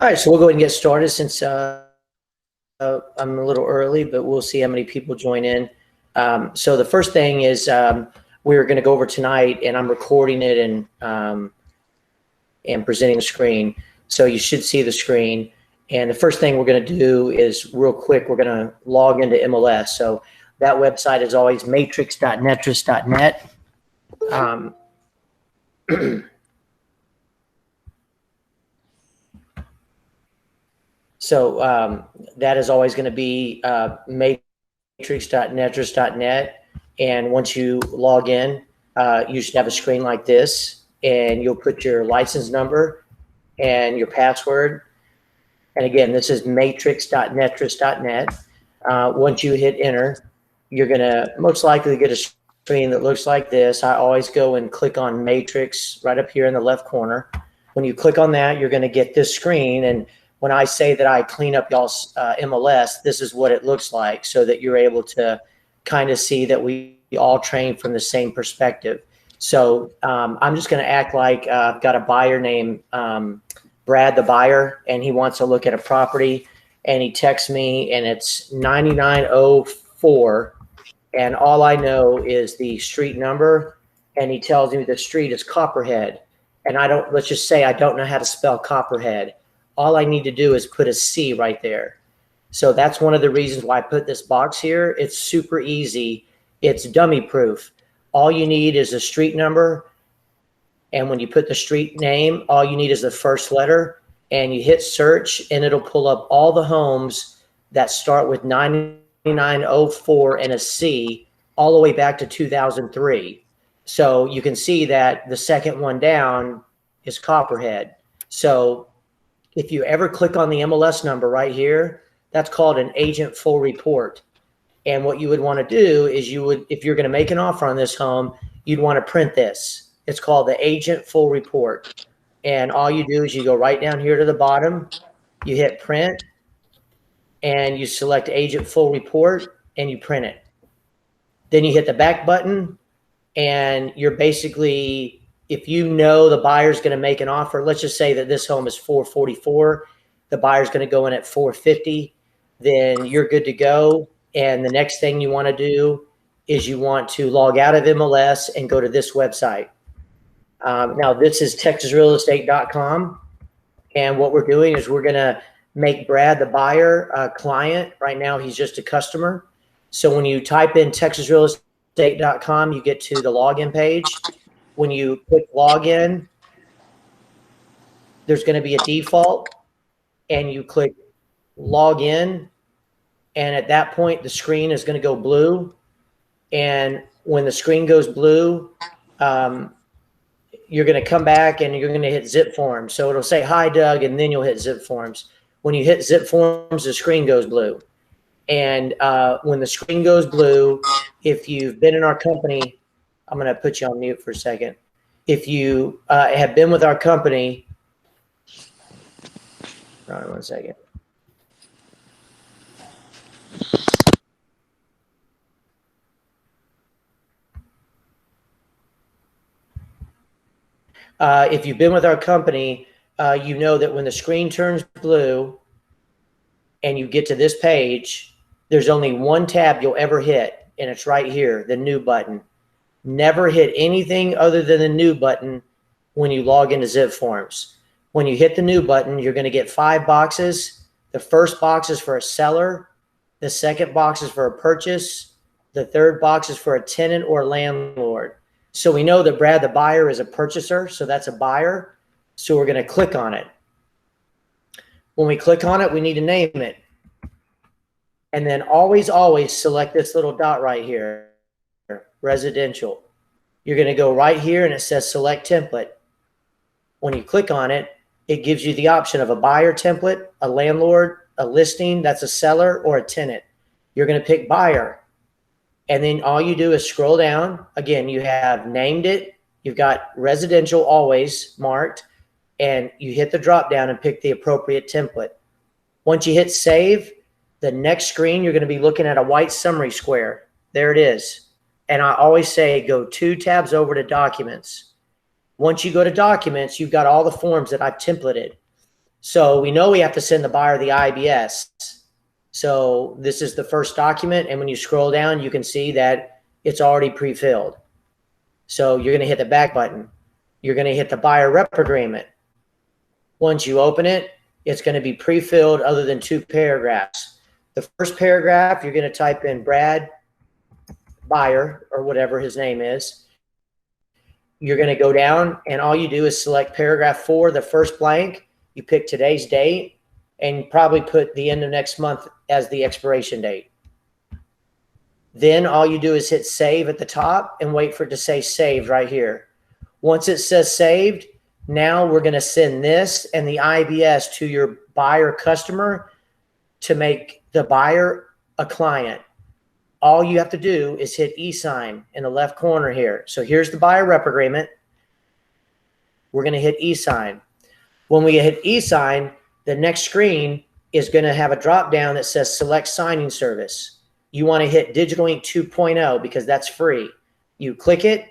All right, so we'll go ahead and get started since I'm a little early, but we'll see how many people join in. So the first thing is we're going to go over tonight, and I'm recording it and presenting the screen. So you should see the screen. And the first thing we're going to do is real quick, we're going to log into MLS. So that website is always matrix.netris.net. So that is always going to be matrix.netris.net. And once you log in, you should have a screen like this, and you'll put your license number and your password. And again, this is matrix.netris.net. Once you hit enter, you're going to most likely get a screen that looks like this. I always go and click on Matrix right up here in the left corner. When you click on that, you're going to get this screen. And when I say that I clean up y'all's MLS, this is what it looks like, so that you're able to kind of see that we all train from the same perspective. So I'm just going to act like I've got a buyer named Brad, the buyer, and he wants to look at a property, and he texts me, and it's 9904, and all I know is the street number, and he tells me the street is Copperhead, and let's just say I don't know how to spell Copperhead. All I need to do is put a C right there. So that's one of the reasons why I put this box here. It's super easy. It's dummy proof. All you need is a street number. And when you put the street name, all you need is the first letter, and you hit search, and it'll pull up all the homes that start with 9904 and a C all the way back to 2003. So you can see that the second one down is Copperhead. So if you ever click on the MLS number right here, that's called an agent full report. And what you would want to do is if you're going to make an offer on this home, you'd want to print this. It's called the agent full report. And all you do is you go right down here to the bottom, you hit print, and you select agent full report, and you print it. Then you hit the back button, and you're basically, if you know the buyer's going to make an offer, let's just say that this home is 444, the buyer's going to go in at 450, then you're good to go. And the next thing you want to do is you want to log out of MLS and go to this website. Now, this is texasrealestate.com. And what we're doing is we're going to make Brad, the buyer, a client. Right now, he's just a customer. So when you type in texasrealestate.com, you get to the login page. When you click login, there's going to be a default, and you click login. And at that point, the screen is going to go blue. And when the screen goes blue, you're going to come back and you're going to hit zip forms. So it'll say, hi, Doug, and then you'll hit zip forms. When you hit zip forms, the screen goes blue. And when the screen goes blue, if you've been in our company, I'm going to put you on mute for a second. If you have been with our company, all right, 1 second. If you've been with our company, you know that when the screen turns blue and you get to this page, there's only one tab you'll ever hit, and it's right here, the new button. Never hit anything other than the new button when you log into Zip Forms. When you hit the new button, you're going to get 5 boxes. The first box is for a seller. The second box is for a purchase. The third box is for a tenant or landlord. So we know that Brad, the buyer, is a purchaser, so that's a buyer. So we're going to click on it. When we click on it, we need to name it. And then always, always select this little dot right here, residential. You're going to go right here, and it says select template. When you click on it, it gives you the option of a buyer template, a landlord, a listing, that's a seller, or a tenant. You're going to pick buyer. And then all you do is scroll down. Again, you have named it. You've got residential always marked, and you hit the drop down and pick the appropriate template. Once you hit save, the next screen, you're going to be looking at a white summary square. There it is. And I always say go 2 tabs over to documents. Once you go to documents, you've got all the forms that I've templated. So we know we have to send the buyer the IBS. So this is the first document. And when you scroll down, you can see that it's already pre-filled. So you're going to hit the back button. You're going to hit the buyer rep agreement. Once you open it, it's going to be pre-filled other than 2 paragraphs. The first paragraph, you're going to type in Brad Buyer or whatever his name is. You're going to go down and all you do is select paragraph 4, the first blank. You pick today's date and probably put the end of next month as the expiration date. Then all you do is hit save at the top and wait for it to say saved right here. Once it says saved, now we're going to send this and the IBS to your buyer customer to make the buyer a client. All you have to do is hit e-sign in the left corner here. So here's the buyer rep agreement. We're going to hit e-sign. When we hit e-sign, the next screen is going to have a drop down that says select signing service. You want to hit Digital Ink 2.0 because that's free. You click it.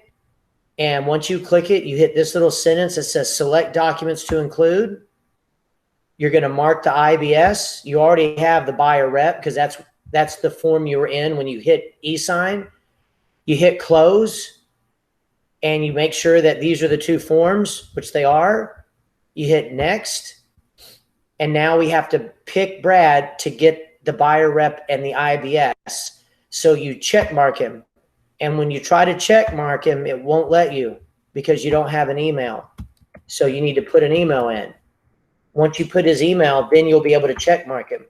And once you click it, you hit this little sentence that says select documents to include. You're going to mark the IBS. You already have the buyer rep because that's the form you were in when you hit e-sign. You hit close and you make sure that these are the 2 forms, which they are. You hit next. And now we have to pick Brad to get the buyer rep and the IBS. So you check mark him. And when you try to check mark him, it won't let you because you don't have an email. So you need to put an email in. Once you put his email, then you'll be able to check mark him.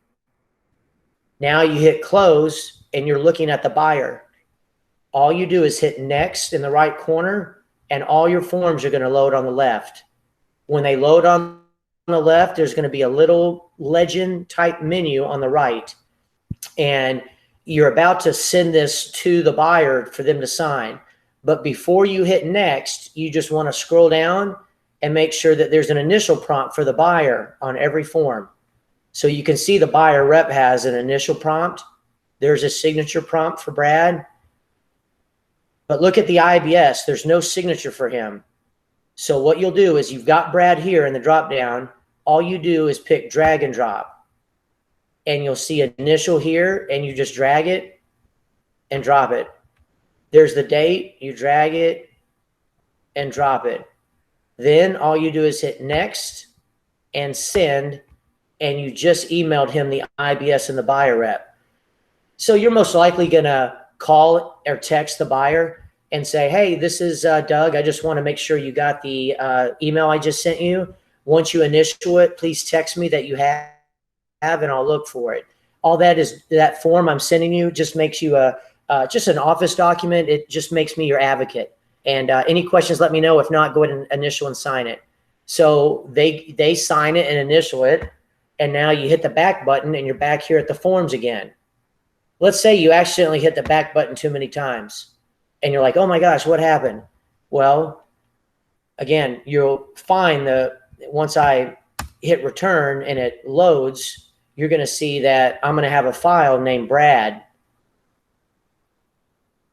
Now you hit close and you're looking at the buyer. All you do is hit next in the right corner and all your forms are going to load on the left. When they load on the left, there's going to be a little legend type menu on the right. And you're about to send this to the buyer for them to sign. But before you hit next, you just want to scroll down and make sure that there's an initial prompt for the buyer on every form. So you can see the buyer rep has an initial prompt. There's a signature prompt for Brad. But look at the IBS. There's no signature for him. So what you'll do is you've got Brad here in the drop down. All you do is pick drag and drop. And you'll see initial here and you just drag it and drop it. There's the date. You drag it and drop it. Then all you do is hit next and send. And you just emailed him the IBS and the buyer rep. So you're most likely going to call or text the buyer and say, hey, this is Doug. I just want to make sure you got the email I just sent you. Once you initial it, please text me that you have and I'll look for it. All that form I'm sending you just makes you just an office document. It just makes me your advocate. And any questions, let me know. If not, go ahead and initial and sign it. So they sign it and initial it. And now you hit the back button and you're back here at the forms again. Let's say you accidentally hit the back button too many times and you're like, oh my gosh, what happened? Well, again, you'll find once I hit return and it loads, you're going to see that I'm going to have a file named Brad.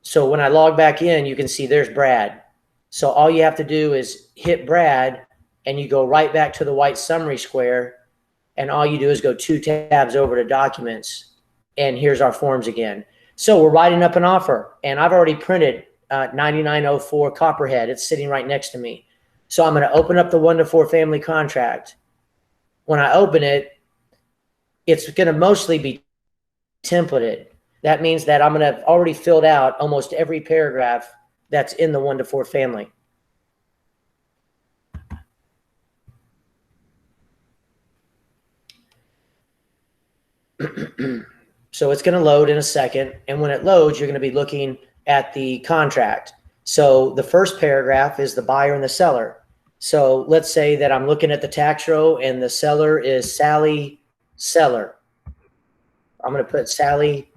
So when I log back in, you can see there's Brad. So all you have to do is hit Brad and you go right back to the white summary square. And all you do is go 2 tabs over to documents. And here's our forms again. So we're writing up an offer. And I've already printed 9904 Copperhead. It's sitting right next to me. So I'm going to open up the 1 to 4 family contract. When I open it, it's going to mostly be templated. That means that I'm going to have already filled out almost every paragraph that's in the 1 to 4 family. So it's going to load in a second. And when it loads, you're going to be looking at the contract. So the first paragraph is the buyer and the seller. So let's say that I'm looking at the tax row and the seller is Sally Seller. I'm going to put Sally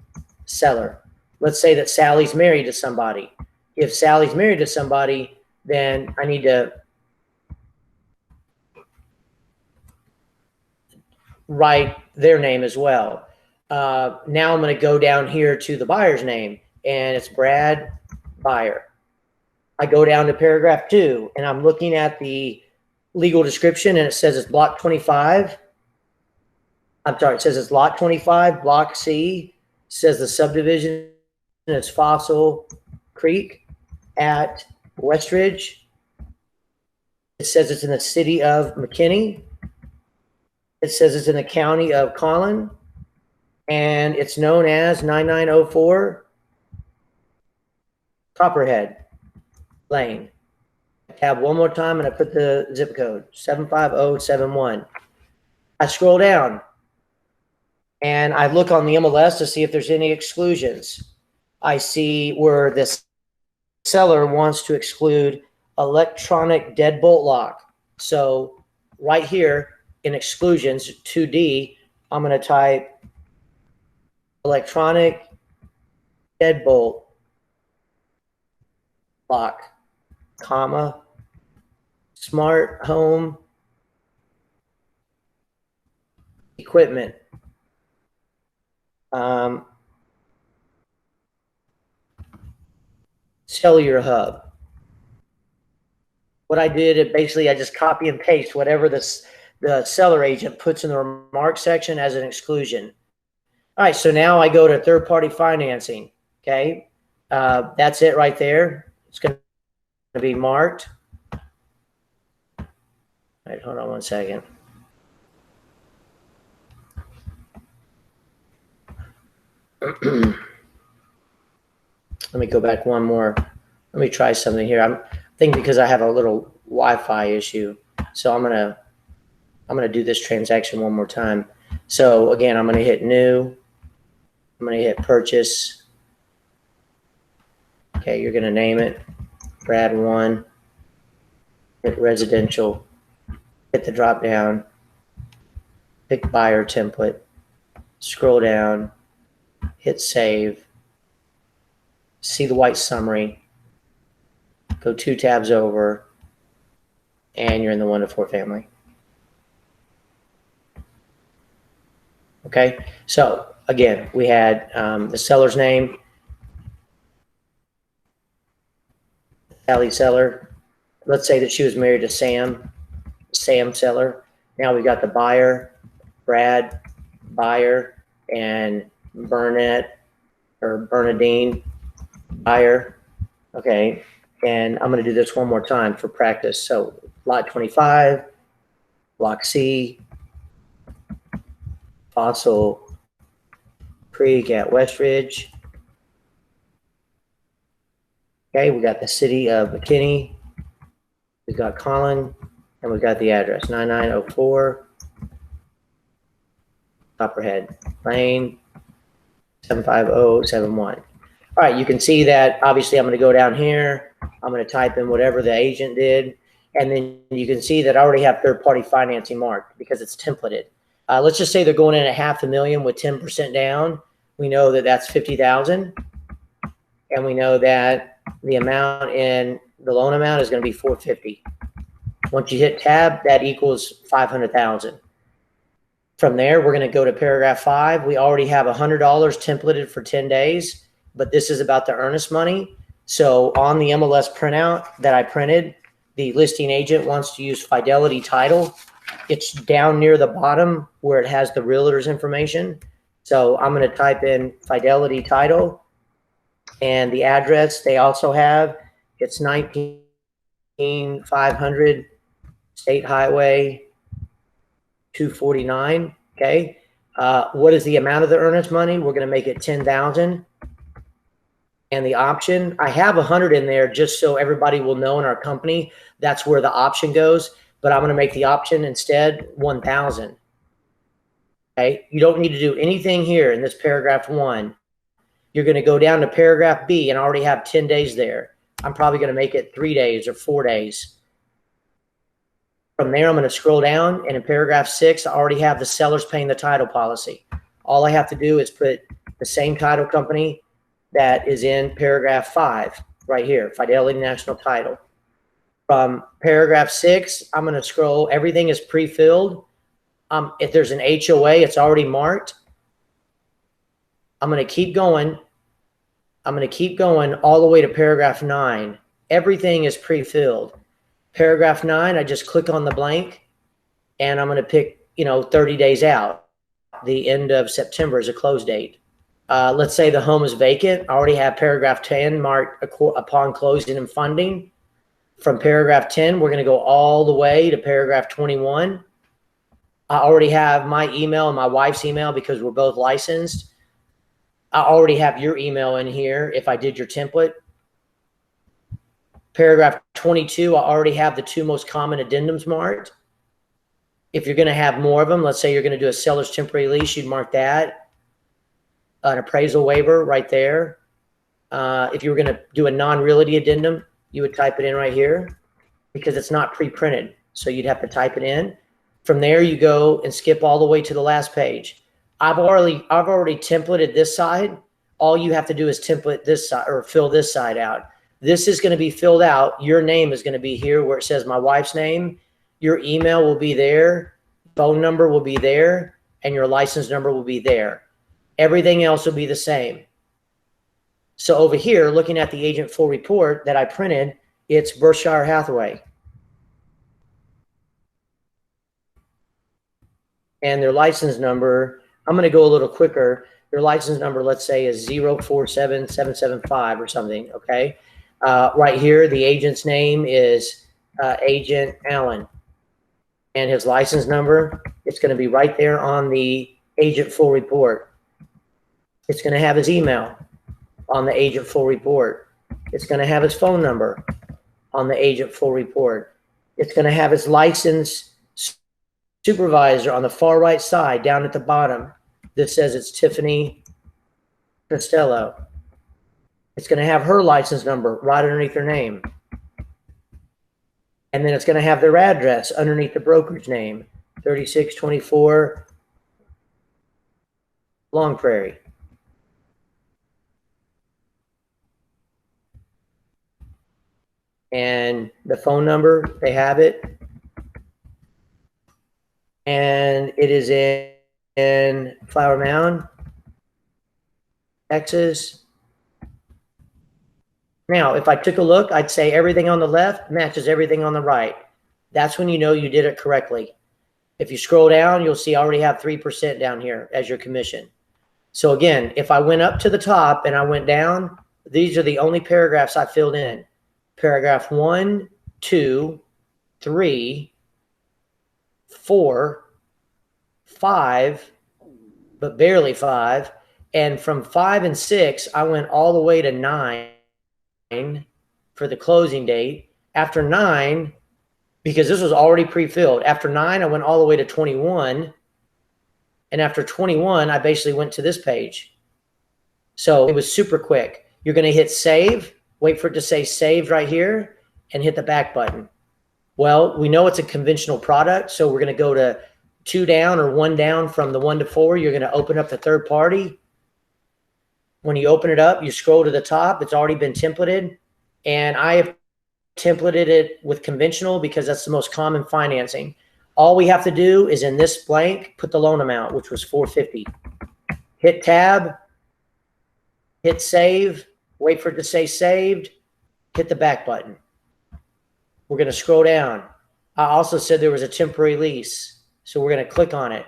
Seller. Let's say that Sally's married to somebody. If Sally's married to somebody, then I need to write their name as well. Now I'm going to go down here to the buyer's name, and it's Brad Buyer. I go down to paragraph 2, and I'm looking at the legal description, and it says it's block 25. I'm sorry, it says it's lot 25, block C. Says the subdivision is Fossil Creek at Westridge. It says it's in the city of McKinney. It says it's in the county of Collin. And it's known as 9904 Copperhead Lane. Tab one more time and I put the zip code 75071. I scroll down and I look on the MLS to see if there's any exclusions. I see where this seller wants to exclude electronic deadbolt lock. So right here in exclusions 2D, I'm going to type electronic deadbolt lock, comma, smart home equipment. Cellular hub. What I did, basically I just copy and paste whatever the seller agent puts in the remark section as an exclusion. All right, so now I go to third-party financing, okay? That's it right there. It's going to be marked. All right, hold on one second. Let me go back one more. Let me try something here. I think because I have a little Wi-Fi issue, so I'm gonna do this transaction one more time. So again, I'm gonna hit new. I'm gonna hit purchase. Okay, you're gonna name it Brad 1. Hit residential. Hit the drop down. Pick buyer template. Scroll down. Hit save. See the white summary. Go 2 tabs over, and you're in the 1 to 4 family. Okay, so again, we had the seller's name, Sally seller. Let's say that she was married to Sam seller. Now we've got the buyer, Brad, buyer, and Burnett or Bernadine, buyer. Okay, and I'm going to do this one more time for practice. So lot 25, block C, Fossil Creek at Westridge. Okay, we got the city of McKinney. We've got Collin, and we've got the address 9904 Copperhead Lane 75071. All right, you can see that obviously I'm going to go down here. I'm going to type in whatever the agent did, and then you can see that I already have third-party financing marked because it's templated. Let's just say they're going in at $500,000 with 10% down. We know that that's $50,000, and we know that the amount in the loan amount is going to be $450,000. Once you hit tab, that equals $500,000. From there, we're going to go to paragraph 5. We already have $100 templated for 10 days, but this is about the earnest money. So on the MLS printout that I printed, the listing agent wants to use Fidelity Title. It's down near the bottom where it has the realtor's information. So I'm going to type in Fidelity Title, and the address they also have, it's 19500 State Highway 249. Okay. What is the amount of the earnest money? We're going to make it $10,000. And the option, I have 100 in there just so everybody will know in our company that's where the option goes. But I'm going to make the option instead 1,000. Okay. You don't need to do anything here in this paragraph 1. You're going to go down to paragraph B and already have 10 days there. I'm probably going to make it 3 days or 4 days. From there, I'm going to scroll down, and in paragraph 6, I already have the sellers paying the title policy. All I have to do is put the same title company that is in paragraph 5 right here, Fidelity National Title. From paragraph 6, I'm going to scroll. Everything is pre-filled. If there's an HOA, it's already marked. I'm going to keep going. I'm going to keep going all the way to paragraph 9. Everything is pre-filled. Paragraph 9, I just click on the blank, and I'm going to pick, 30 days out. out the end of September as a close date. Let's say the home is vacant. I already have paragraph 10 marked upon closing and funding. From paragraph 10, we're going to go all the way to paragraph 21. I already have my email and my wife's email because we're both licensed. I already have your email in here if I did your template. Paragraph 22, I already have the 2 most common addendums marked. If you're going to have more of them, let's say you're going to do a seller's temporary lease, you'd mark that. An appraisal waiver right there. If you were going to do a non-realty addendum, you would type it in right here because it's not pre-printed. So you'd have to type it in. From there, you go and skip all the way to the last page. I've already templated this side. All you have to do is template this side or fill this side out. This is going to be filled out. Your name is going to be here where it says my wife's name. Your email will be there. Phone number will be there. And your license number will be there. Everything else will be the same. So over here, looking at the agent full report that I printed, it's Berkshire Hathaway. And their license number, I'm going to go a little quicker. Their license number, let's say, is 047775 or something, okay? Right here, the agent's name is Agent Allen. And his license number, it's going to be right there on the agent full report. It's going to have his email on the agent full report. It's going to have his phone number on the agent full report. It's going to have his license supervisor on the far right side down at the bottom. This says it's Tiffany Costello. It's going to have her license number right underneath her name. And then it's going to have their address underneath the broker's name, 3624 Long Prairie. And the phone number, they have it. And it is in Flower Mound, Texas. Now, if I took a look, I'd say everything on the left matches everything on the right. That's when you know you did it correctly. If you scroll down, you'll see I already have 3% down here as your commission. So again, if I went up to the top and I went down, these are the only paragraphs I filled in. Paragraph 1, 2, 3, 4, 5, but barely 5. And from 5 and 6, I went all the way to 9 for the closing date. After 9, because this was already pre-filled, after 9, I went all the way to 21. And after 21, I basically went to this page. So it was super quick. You're going to hit save, wait for it to say saved right here, and hit the back button. Well, we know it's a conventional product, so we're going to go to 2 down or 1 down from the 1 to 4. You're going to open up the third party. When you open it up, you scroll to the top. It's already been templated. And I have templated it with conventional because that's the most common financing. All we have to do is in this blank, put the loan amount, which was $450. Hit tab, hit save, wait for it to say saved, hit the back button. We're going to scroll down. I also said there was a temporary lease, so we're going to click on it.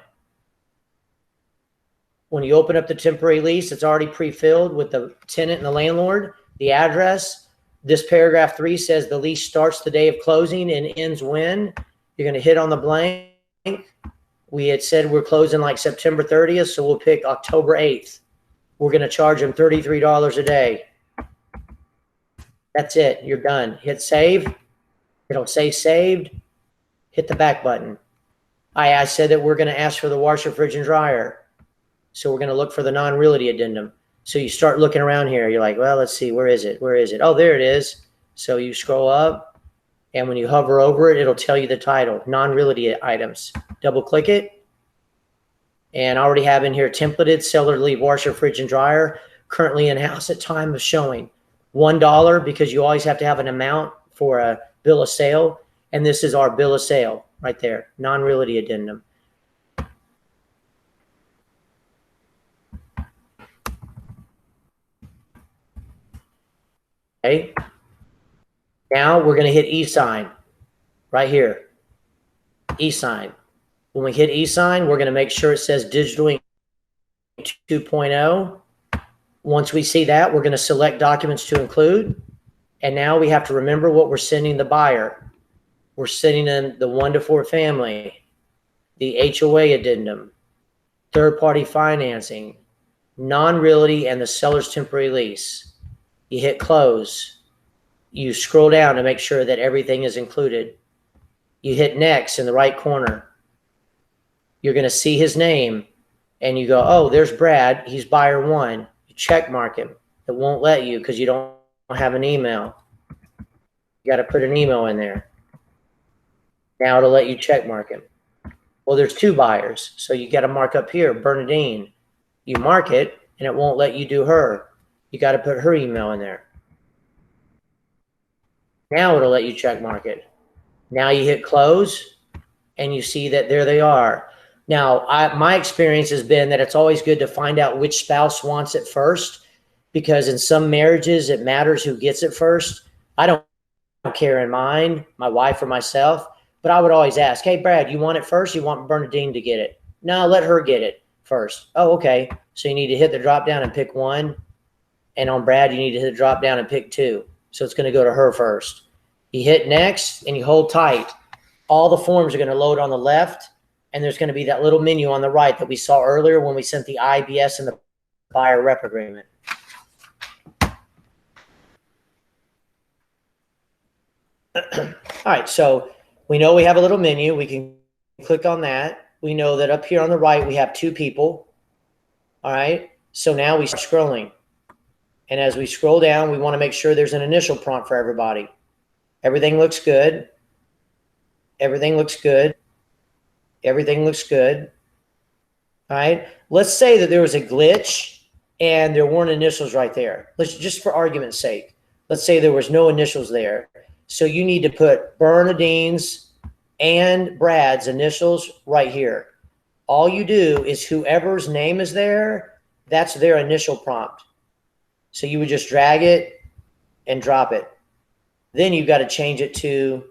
When you open up the temporary lease, it's already pre-filled with the tenant and the landlord, the address. This paragraph 3 says the lease starts the day of closing and ends when. You're going to hit on the blank. We had said we're closing like September 30th, so we'll pick October 8th. We're going to charge them $33 a day. That's it. You're done. Hit save. It'll say saved. Hit the back button. I said that we're going to ask for the washer, fridge, and dryer. So we're going to look for the non-realty addendum. So you start looking around here. You're like, well, let's see. Where is it? Where is it? Oh, there it is. So you scroll up, and when you hover over it, it'll tell you the title, non-realty items. Double click it. And I already have in here templated seller to leave washer, fridge, and dryer. Currently in house at time of showing. $1 because you always have to have an amount for a bill of sale. And this is our bill of sale right there, non-realty addendum. Okay. Now we're going to hit e-sign right here. E-sign. When we hit e-sign, we're going to make sure it says digitally 2.0. Once we see that, we're going to select documents to include. And now we have to remember what we're sending the buyer. We're sending them the 1 to 4 family, the HOA addendum, third-party financing, non-realty, and the seller's temporary lease. You hit close. You scroll down to make sure that everything is included. You hit next in the right corner. You're going to see his name, and you go, oh, there's Brad. He's buyer 1. You check mark him. It won't let you because you don't have an email. You got to put an email in there. Now it'll let you check mark him. Well, there's 2 buyers, so you got to mark up here, Bernadine. You mark it, and it won't let you do her. You got to put her email in there. Now it'll let you check mark it. Now you hit close, and you see that there they are. Now, my experience has been that it's always good to find out which spouse wants it first, because in some marriages, it matters who gets it first. I don't care in mine, my wife or myself, but I would always ask, hey, Brad, you want it first? You want Bernadine to get it? No, let her get it first. Oh, okay. So you need to hit the drop down and pick 1. And on Brad, you need to hit the drop down and pick 2. So it's going to go to her first. You hit next and you hold tight. All the forms are going to load on the left, and there's going to be that little menu on the right that we saw earlier when we sent the IBS and the buyer rep agreement. All right, so we know we have a little menu. We can click on that. We know that up here on the right, we have 2 people. All right, so now we start scrolling. And as we scroll down, we want to make sure there's an initial prompt for everybody. Everything looks good. Everything looks good. Everything looks good. All right, let's say that there was a glitch and there weren't initials right there. Let's just for argument's sake, let's say there was no initials there. So you need to put Bernadine's and Brad's initials right here. All you do is whoever's name is there, that's their initial prompt. So you would just drag it and drop it. Then you've got to change it to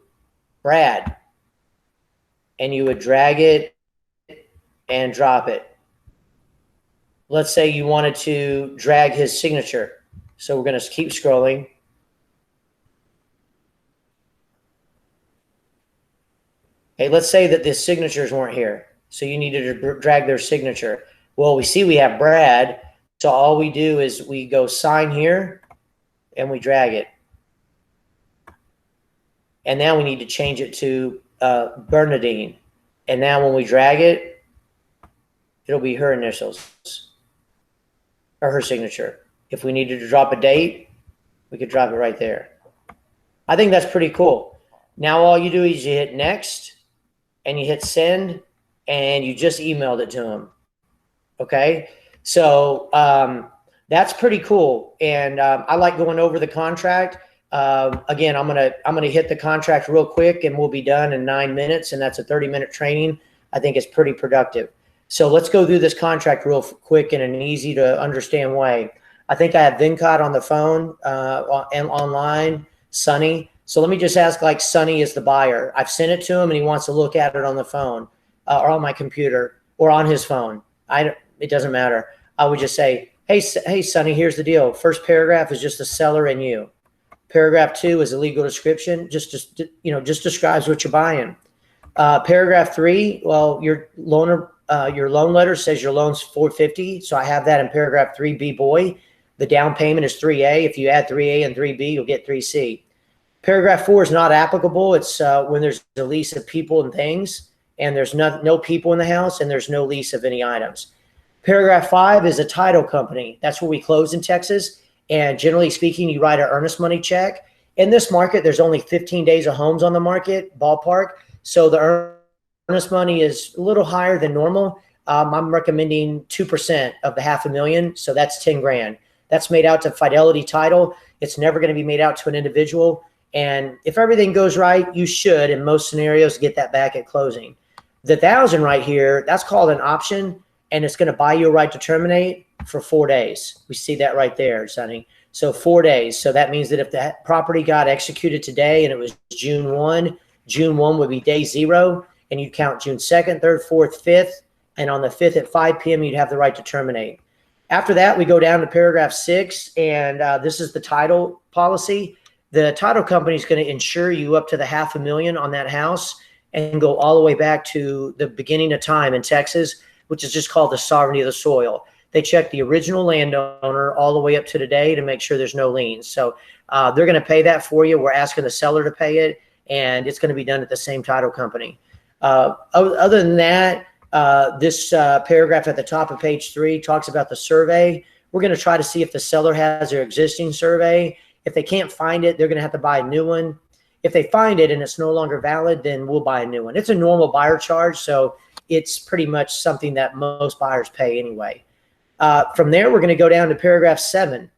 Brad. And you would drag it and drop it. Let's say you wanted to drag his signature. So we're going to keep scrolling. Okay, let's say that the signatures weren't here. So you needed to drag their signature. Well, we see we have Brad. So all we do is we go sign here and we drag it. And now we need to change it to Bernadine. And now when we drag it, it'll be her initials or her signature. If we needed to drop a date, we could drop it right there. I think that's pretty cool. Now all you do is you hit next and you hit send and you just emailed it to him. Okay. So that's pretty cool. And I like going over the contract. Again, I'm gonna hit the contract real quick and we'll be done in 9 minutes, and that's a 30-minute training. I think it's pretty productive. So let's go through this contract real quick in an easy to understand way. I think I have Venkat on the phone and online, Sonny. So let me just ask, like, Sonny is the buyer. I've sent it to him and he wants to look at it on the phone or on my computer or on his phone. It doesn't matter. I would just say, hey, Sonny, here's the deal. First paragraph is just the seller and you. Paragraph 2 is a legal description, just describes what you're buying. Paragraph 3, well, your loan letter says your loan's $450, so I have that in paragraph 3B, boy. The down payment is 3A. If you add 3A and 3B, you'll get 3C. Paragraph 4 is not applicable. It's when there's a lease of people and things, and there's no people in the house, and there's no lease of any items. Paragraph 5 is a title company. That's where we close in Texas. And generally speaking, you write an earnest money check. In this market, there's only 15 days of homes on the market, ballpark. So the earnest money is a little higher than normal. I'm recommending 2% of the $500,000. So that's 10 grand. That's made out to Fidelity Title. It's never going to be made out to an individual. And if everything goes right, you should, in most scenarios, get that back at closing. The 1,000 right here, that's called an option. And it's going to buy you a right to terminate for 4 days. We see that right there, Sonny. So 4 days. So that means that if that property got executed today and it was June 1 would be day 0, and you'd count June 2nd, 3rd, 4th, 5th, And on the 5th at 5 p.m., you'd have the right to terminate. After that, we go down to paragraph 6, and this is the title policy. The title company is going to insure you up to the $500,000 on that house and go all the way back to the beginning of time in Texas, which is just called the sovereignty of the soil. They check the original landowner all the way up to today to make sure there's no liens. So they're going to pay that for you. We're asking the seller to pay it, and it's going to be done at the same title company. Other than that, this paragraph at the top of page 3 talks about the survey. We're going to try to see if the seller has their existing survey. If they can't find it, they're going to have to buy a new one. If they find it and it's no longer valid, then we'll buy a new one. It's a normal buyer charge, so it's pretty much something that most buyers pay anyway. From there, we're going to go down to paragraph 7.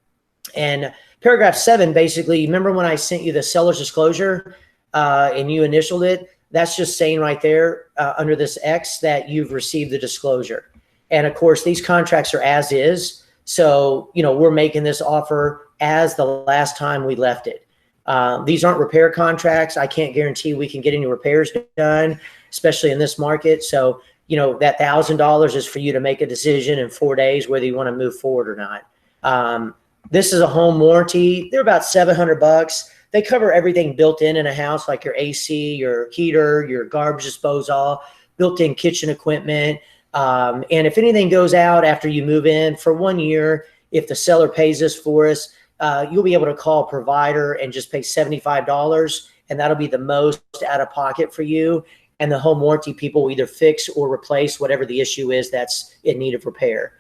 And paragraph 7, basically, remember when I sent you the seller's disclosure and you initialed it? That's just saying right there under this X that you've received the disclosure. And of course, these contracts are as is. So, we're making this offer as the last time we left it. These aren't repair contracts. I can't guarantee we can get any repairs done, especially in this market. So, that $1,000 is for you to make a decision in 4 days whether you want to move forward or not. This is a home warranty. They're about $700. They cover everything built in a house, like your AC, your heater, your garbage disposal, built-in kitchen equipment. And if anything goes out after you move in for 1 year, if the seller pays this for us, you'll be able to call a provider and just pay $75, and that'll be the most out of pocket for you. And the home warranty people will either fix or replace whatever the issue is that's in need of repair.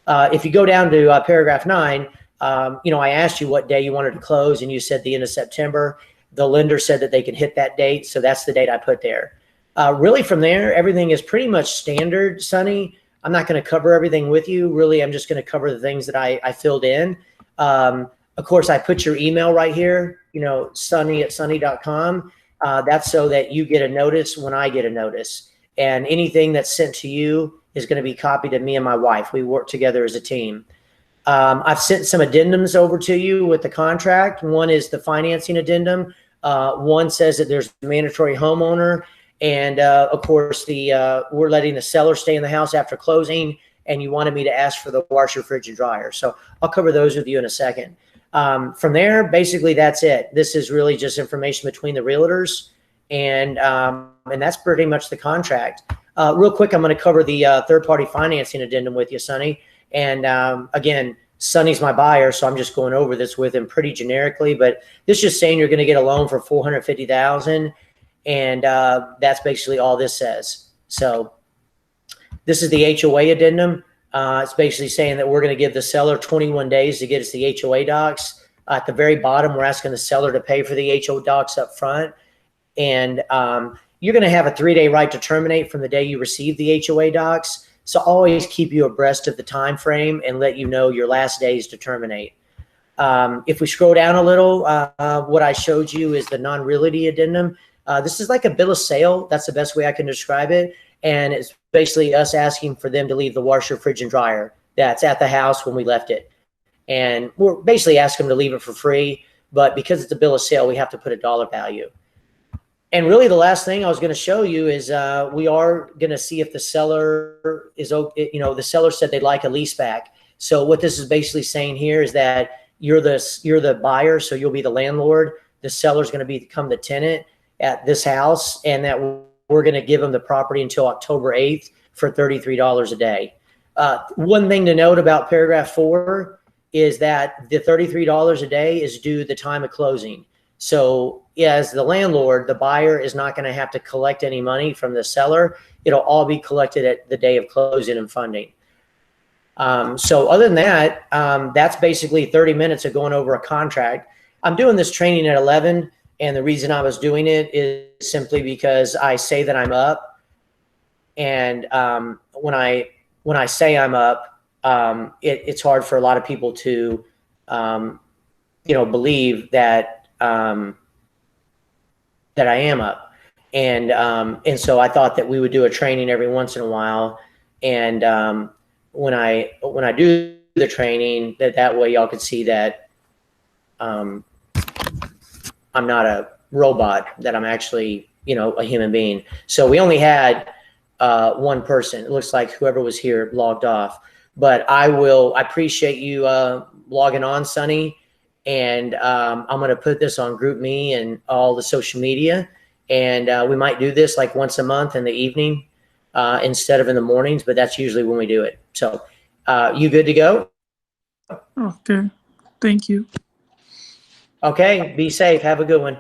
If you go down to paragraph 9, I asked you what day you wanted to close, and you said the end of September. The lender said that they could hit that date, so that's the date I put there. Really, from there, everything is pretty much standard, Sonny. I'm not going to cover everything with you. Really, I'm just going to cover the things that I filled in. Of course, I put your email right here, sonny@sonny.com. That's so that you get a notice when I get a notice. And anything that's sent to you is going to be copied to me and my wife. We work together as a team. I've sent some addendums over to you with the contract. One is the financing addendum. One says that there's a mandatory homeowner. And of course, we're letting the seller stay in the house after closing. And you wanted me to ask for the washer, fridge, and dryer. So I'll cover those with you in a second. From there, basically, that's it. This is really just information between the realtors. And that's pretty much the contract. Real quick, I'm going to cover the third-party financing addendum with you, Sonny. And again, Sonny's my buyer, so I'm just going over this with him pretty generically. But this is just saying you're going to get a loan for $450,000, and that's basically all this says. So this is the HOA addendum. It's basically saying that we're going to give the seller 21 days to get us the HOA docs. At the very bottom, we're asking the seller to pay for the HOA docs up front, and you're going to have a 3-day right to terminate from the day you receive the HOA docs. So always keep you abreast of the time frame and let you know your last days to terminate. If we scroll down a little, what I showed you is the non-realty addendum. This is like a bill of sale. That's the best way I can describe it. And it's basically us asking for them to leave the washer, fridge, and dryer that's at the house when we left it. And we're basically asking them to leave it for free. But because it's a bill of sale, we have to put a dollar value. And really, the last thing I was going to show you is we are going to see if the seller is, the seller said they'd like a lease back. So what this is basically saying here is that you're the buyer, so you'll be the landlord. The seller's going to become the tenant at this house, and that we're going to give them the property until October 8th for $33 a day. One thing to note about paragraph 4 is that the $33 a day is due the time of closing. So as the landlord, the buyer is not going to have to collect any money from the seller. It'll all be collected at the day of closing and funding. So other than that, that's basically 30 minutes of going over a contract. I'm doing this training at 11, and the reason I was doing it is simply because I say that I'm up. And when I say I'm up, it's hard for a lot of people to, believe that that I am up. And so I thought that we would do a training every once in a while. And when I do the training, that way y'all could see that I'm not a robot, that I'm actually, a human being. So we only had one person. It looks like whoever was here logged off. But I appreciate you logging on, Sonny. And I'm going to put this on GroupMe and all the social media. And we might do this like once a month in the evening instead of in the mornings, but that's usually when we do it. So you good to go? Okay. Thank you. Okay. Be safe. Have a good one.